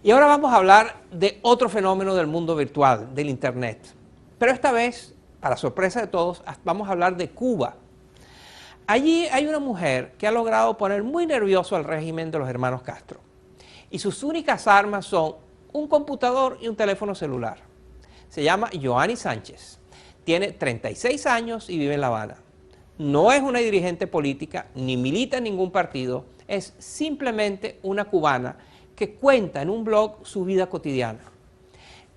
Y ahora vamos a hablar de otro fenómeno del mundo virtual, del Internet. Pero esta vez, para sorpresa de todos, vamos a hablar de Cuba. Allí hay una mujer que ha logrado poner muy nervioso al régimen de los hermanos Castro. Y sus únicas armas son un computador y un teléfono celular. Se llama Yoani Sánchez. Tiene 36 años y vive en La Habana. No es una dirigente política, ni milita en ningún partido, es simplemente una cubana que cuenta en un blog su vida cotidiana.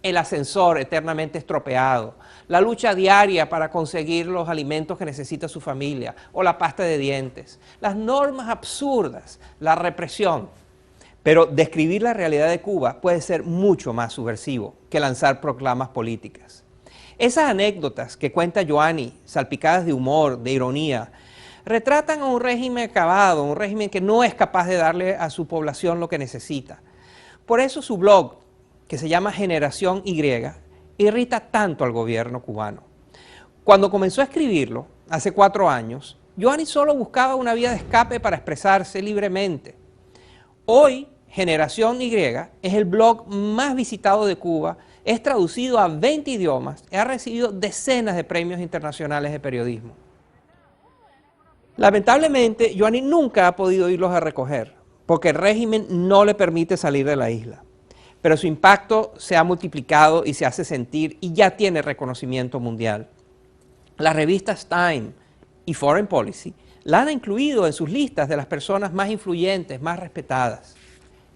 El ascensor eternamente estropeado, la lucha diaria para conseguir los alimentos que necesita su familia o la pasta de dientes, las normas absurdas, la represión. Pero describir la realidad de Cuba puede ser mucho más subversivo que lanzar proclamas políticas. Esas anécdotas que cuenta Yoani, salpicadas de humor, de ironía, retratan a un régimen acabado, un régimen que no es capaz de darle a su población lo que necesita. Por eso su blog, que se llama Generación Y, irrita tanto al gobierno cubano. Cuando comenzó a escribirlo, hace 4 años, Yoani solo buscaba una vía de escape para expresarse libremente. Hoy, Generación Y es el blog más visitado de Cuba, es traducido a 20 idiomas y ha recibido decenas de premios internacionales de periodismo. Lamentablemente, Yoani nunca ha podido irlos a recoger, porque el régimen no le permite salir de la isla. Pero su impacto se ha multiplicado y se hace sentir y ya tiene reconocimiento mundial. Las revistas Time y Foreign Policy la han incluido en sus listas de las personas más influyentes, más respetadas.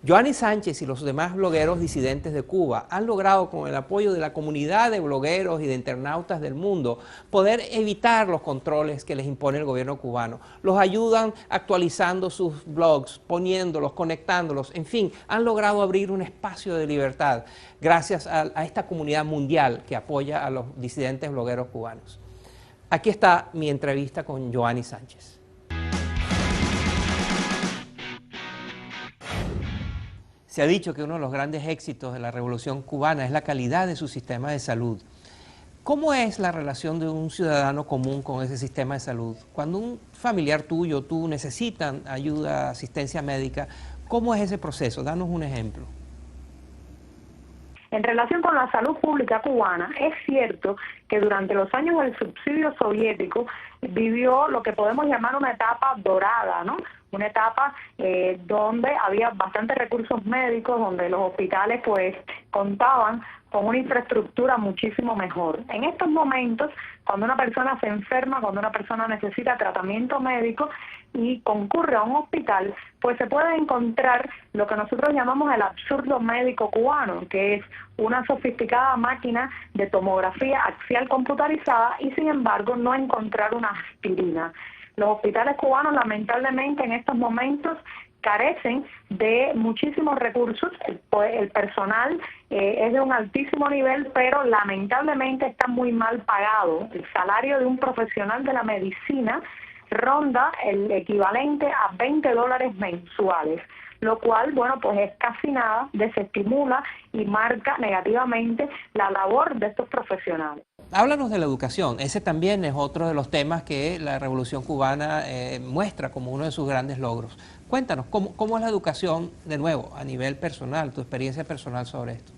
Yoani Sánchez y los demás blogueros disidentes de Cuba han logrado, con el apoyo de la comunidad de blogueros y de internautas del mundo, poder evitar los controles que les impone el gobierno cubano. Los ayudan actualizando sus blogs, poniéndolos, conectándolos, en fin, han logrado abrir un espacio de libertad gracias a esta comunidad mundial que apoya a los disidentes blogueros cubanos. Aquí está mi entrevista con Yoani Sánchez. Se ha dicho que uno de los grandes éxitos de la Revolución Cubana es la calidad de su sistema de salud. ¿Cómo es la relación de un ciudadano común con ese sistema de salud? Cuando un familiar tuyo, tú necesitan ayuda, asistencia médica, ¿cómo es ese proceso? Danos un ejemplo. En relación con la salud pública cubana, es cierto que durante los años del subsidio soviético vivió lo que podemos llamar una etapa dorada, ¿no? Una etapa donde había bastantes recursos médicos, donde los hospitales pues contaban con una infraestructura muchísimo mejor. En estos momentos, cuando una persona se enferma, cuando una persona necesita tratamiento médico y concurre a un hospital, pues se puede encontrar lo que nosotros llamamos el absurdo médico cubano, que es una sofisticada máquina de tomografía axial computarizada y sin embargo no encontrar una aspirina. Los hospitales cubanos lamentablemente en estos momentos carecen de muchísimos recursos, el personal es de un altísimo nivel, pero lamentablemente está muy mal pagado. El salario de un profesional de la medicina ronda el equivalente a $20 mensuales, lo cual, bueno, pues es casi nada, desestimula y marca negativamente la labor de estos profesionales. Háblanos de la educación. Ese también es otro de los temas que la Revolución Cubana muestra como uno de sus grandes logros. Cuéntanos, ¿cómo es la educación, de nuevo, a nivel personal, tu experiencia personal sobre esto?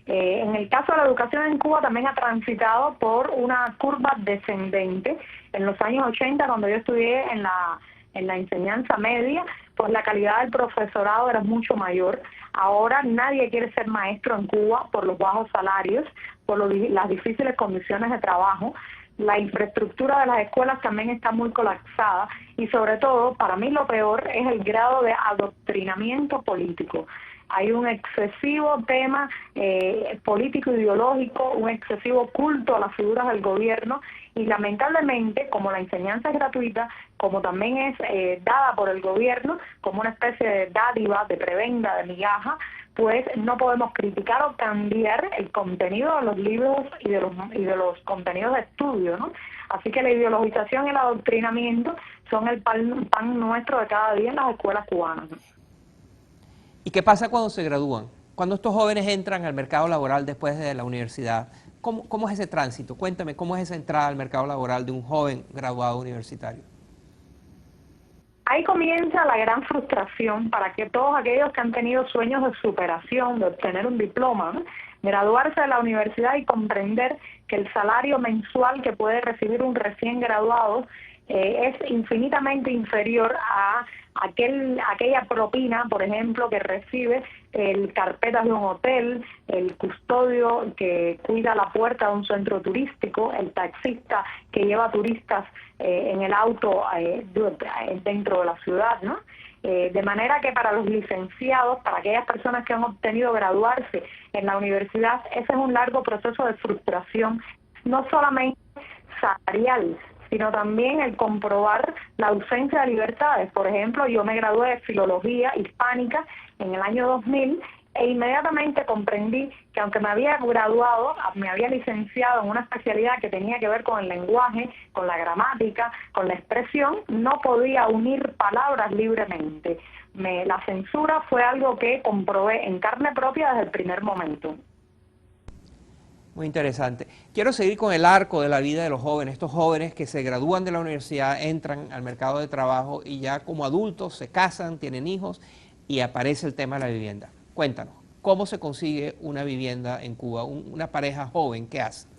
En el caso de la educación en Cuba también ha transitado por una curva descendente. En los años 80, cuando yo estudié en la enseñanza media, pues la calidad del profesorado era mucho mayor. Ahora nadie quiere ser maestro en Cuba por los bajos salarios, por las difíciles condiciones de trabajo. La infraestructura de las escuelas también está muy colapsada y sobre todo, para mí lo peor es el grado de adoctrinamiento político. Hay un excesivo tema político ideológico, un excesivo culto a las figuras del gobierno y lamentablemente, como la enseñanza es gratuita, como también es dada por el gobierno como una especie de dádiva, de prebenda, de migaja, pues no podemos criticar o cambiar el contenido de los libros y de los contenidos de estudio, ¿no? Así que la ideologización y el adoctrinamiento son el pan nuestro de cada día en las escuelas cubanas, ¿no? ¿Y qué pasa cuando se gradúan? Cuando estos jóvenes entran al mercado laboral después de la universidad, ¿cómo es ese tránsito? Cuéntame, ¿cómo es esa entrada al mercado laboral de un joven graduado universitario? Ahí comienza la gran frustración para que todos aquellos que han tenido sueños de superación, de obtener un diploma, ¿no? Graduarse de la universidad y comprender que el salario mensual que puede recibir un recién graduado es infinitamente inferior a aquella propina, por ejemplo, que recibe el carpetas de un hotel, el custodio que cuida la puerta de un centro turístico, el taxista que lleva turistas en el auto dentro de la ciudad, ¿no? De manera que para los licenciados, para aquellas personas que han obtenido graduarse en la universidad, ese es un largo proceso de frustración, no solamente salarial, sino también el comprobar la ausencia de libertades. Por ejemplo, yo me gradué de Filología Hispánica en el año 2000 e inmediatamente comprendí que aunque me había graduado, me había licenciado en una especialidad que tenía que ver con el lenguaje, con la gramática, con la expresión, no podía unir palabras libremente. La censura fue algo que comprobé en carne propia desde el primer momento. Muy interesante. Quiero seguir con el arco de la vida de los jóvenes, estos jóvenes que se gradúan de la universidad, entran al mercado de trabajo y ya como adultos se casan, tienen hijos y aparece el tema de la vivienda. Cuéntanos, ¿cómo se consigue una vivienda en Cuba? Una pareja joven, ¿qué hace?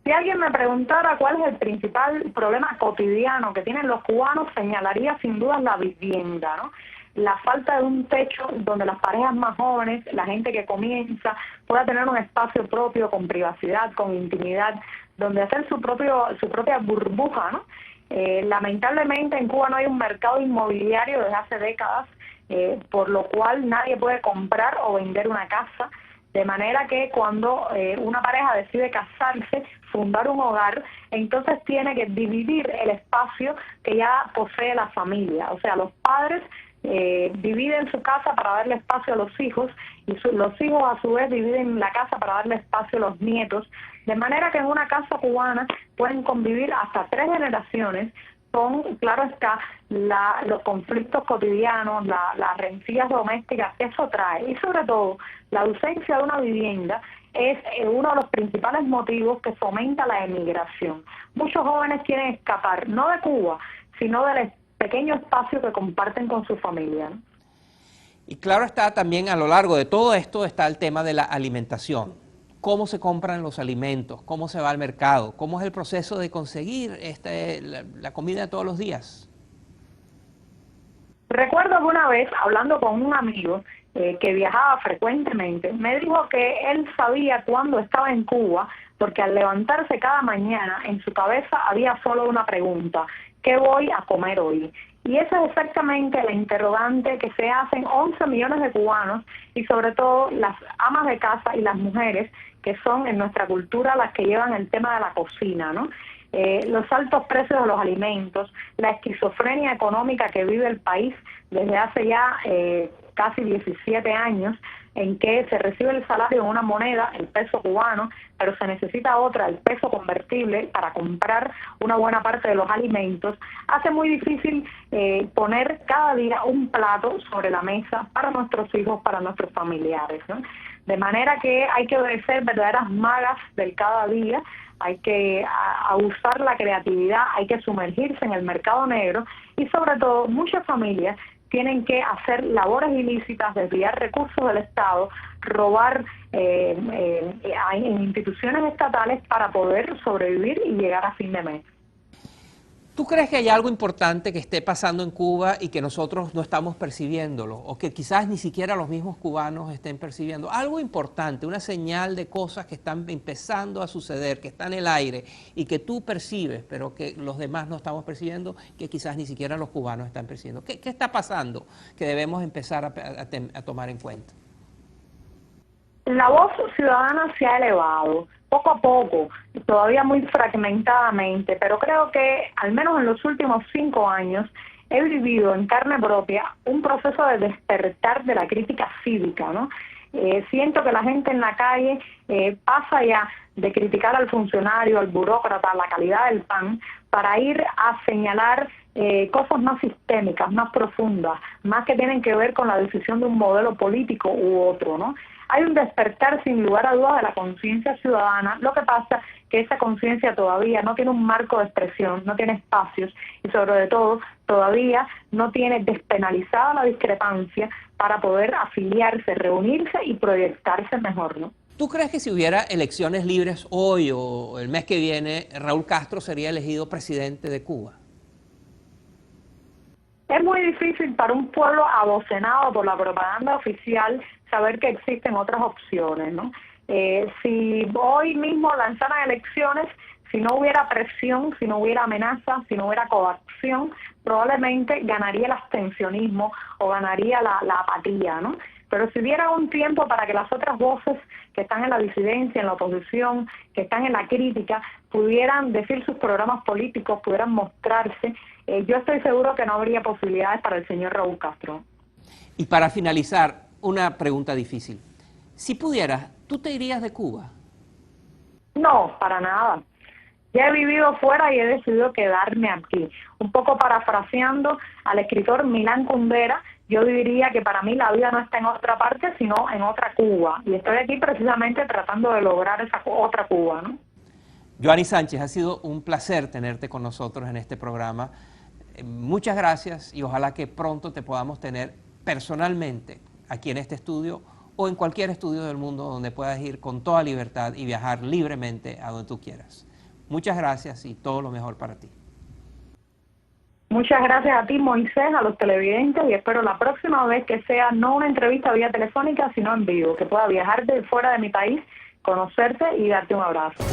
Si alguien me preguntara cuál es el principal problema cotidiano que tienen los cubanos, señalaría sin duda la vivienda, ¿no? La falta de un techo donde las parejas más jóvenes, la gente que comienza, pueda tener un espacio propio con privacidad, con intimidad, donde hacer su propia burbuja, ¿no? Lamentablemente en Cuba no hay un mercado inmobiliario desde hace décadas, por lo cual nadie puede comprar o vender una casa, de manera que cuando una pareja decide casarse, fundar un hogar, entonces tiene que dividir el espacio que ya posee la familia, o sea, los padres dividen su casa para darle espacio a los hijos y los hijos a su vez dividen la casa para darle espacio a los nietos, de manera que en una casa cubana pueden convivir hasta 3 generaciones con, claro está, los conflictos cotidianos, las rencillas domésticas que eso trae y sobre todo la ausencia de una vivienda es uno de los principales motivos que fomenta la emigración. Muchos jóvenes quieren escapar, no de Cuba, sino del pequeño espacio que comparten con su familia, ¿no? Y claro está, también a lo largo de todo esto está el tema de la alimentación. ¿Cómo se compran los alimentos? ¿Cómo se va al mercado? ¿Cómo es el proceso de conseguir la comida de todos los días? Recuerdo que una vez, hablando con un amigo que viajaba frecuentemente, me dijo que él sabía cuándo estaba en Cuba, porque al levantarse cada mañana en su cabeza había solo una pregunta: ¿qué voy a comer hoy? Y esa es exactamente la interrogante que se hacen 11 millones de cubanos y sobre todo las amas de casa y las mujeres, que son en nuestra cultura las que llevan el tema de la cocina, ¿no? Los altos precios de los alimentos, la esquizofrenia económica que vive el país desde hace ya casi 17 años, en que se recibe el salario en una moneda, el peso cubano, pero se necesita otra, el peso convertible, para comprar una buena parte de los alimentos, hace muy difícil poner cada día un plato sobre la mesa para nuestros hijos, para nuestros familiares, ¿no? De manera que hay que obedecer verdaderas magas del cada día, hay que usar la creatividad, hay que sumergirse en el mercado negro y sobre todo muchas familias tienen que hacer labores ilícitas, desviar recursos del Estado, robar en instituciones estatales para poder sobrevivir y llegar a fin de mes. ¿Tú crees que hay algo importante que esté pasando en Cuba y que nosotros no estamos percibiéndolo? O que quizás ni siquiera los mismos cubanos estén percibiendo. Algo importante, una señal de cosas que están empezando a suceder, que están en el aire y que tú percibes, pero que los demás no estamos percibiendo, que quizás ni siquiera los cubanos están percibiendo. ¿Qué está pasando que debemos empezar a tomar en cuenta? La voz ciudadana se ha elevado poco a poco, todavía muy fragmentadamente, pero creo que al menos en los últimos 5 años he vivido en carne propia un proceso de despertar de la crítica cívica, ¿no? Siento que la gente en la calle pasa ya de criticar al funcionario, al burócrata, la calidad del pan, para ir a señalar cosas más sistémicas, más profundas, más que tienen que ver con la decisión de un modelo político u otro, ¿no? Hay un despertar sin lugar a dudas de la conciencia ciudadana. Lo que pasa que esa conciencia todavía no tiene un marco de expresión, no tiene espacios y sobre todo todavía no tiene despenalizada la discrepancia para poder afiliarse, reunirse y proyectarse mejor, ¿no? ¿Tú crees que si hubiera elecciones libres hoy o el mes que viene, Raúl Castro sería elegido presidente de Cuba? Es muy difícil para un pueblo abocenado por la propaganda oficial saber que existen otras opciones, ¿no? Si hoy mismo lanzaran elecciones, si no hubiera presión, si no hubiera amenaza, si no hubiera coacción, probablemente ganaría el abstencionismo o ganaría la apatía, ¿no? Pero si hubiera un tiempo para que las otras voces que están en la disidencia, en la oposición, que están en la crítica, pudieran decir sus programas políticos, pudieran mostrarse, yo estoy seguro que no habría posibilidades para el señor Raúl Castro. Y para finalizar, una pregunta difícil. Si pudieras, ¿tú te irías de Cuba? No, para nada. Ya he vivido fuera y he decidido quedarme aquí. Un poco parafraseando al escritor Milán Kundera, yo diría que para mí la vida no está en otra parte, sino en otra Cuba. Y estoy aquí precisamente tratando de lograr esa otra Cuba, ¿no? Joanny Sánchez, ha sido un placer tenerte con nosotros en este programa. Muchas gracias y ojalá que pronto te podamos tener personalmente aquí en este estudio o en cualquier estudio del mundo donde puedas ir con toda libertad y viajar libremente a donde tú quieras. Muchas gracias y todo lo mejor para ti. Muchas gracias a ti, Moisés, a los televidentes, y espero la próxima vez que sea no una entrevista vía telefónica, sino en vivo, que pueda viajar de fuera de mi país, conocerte y darte un abrazo.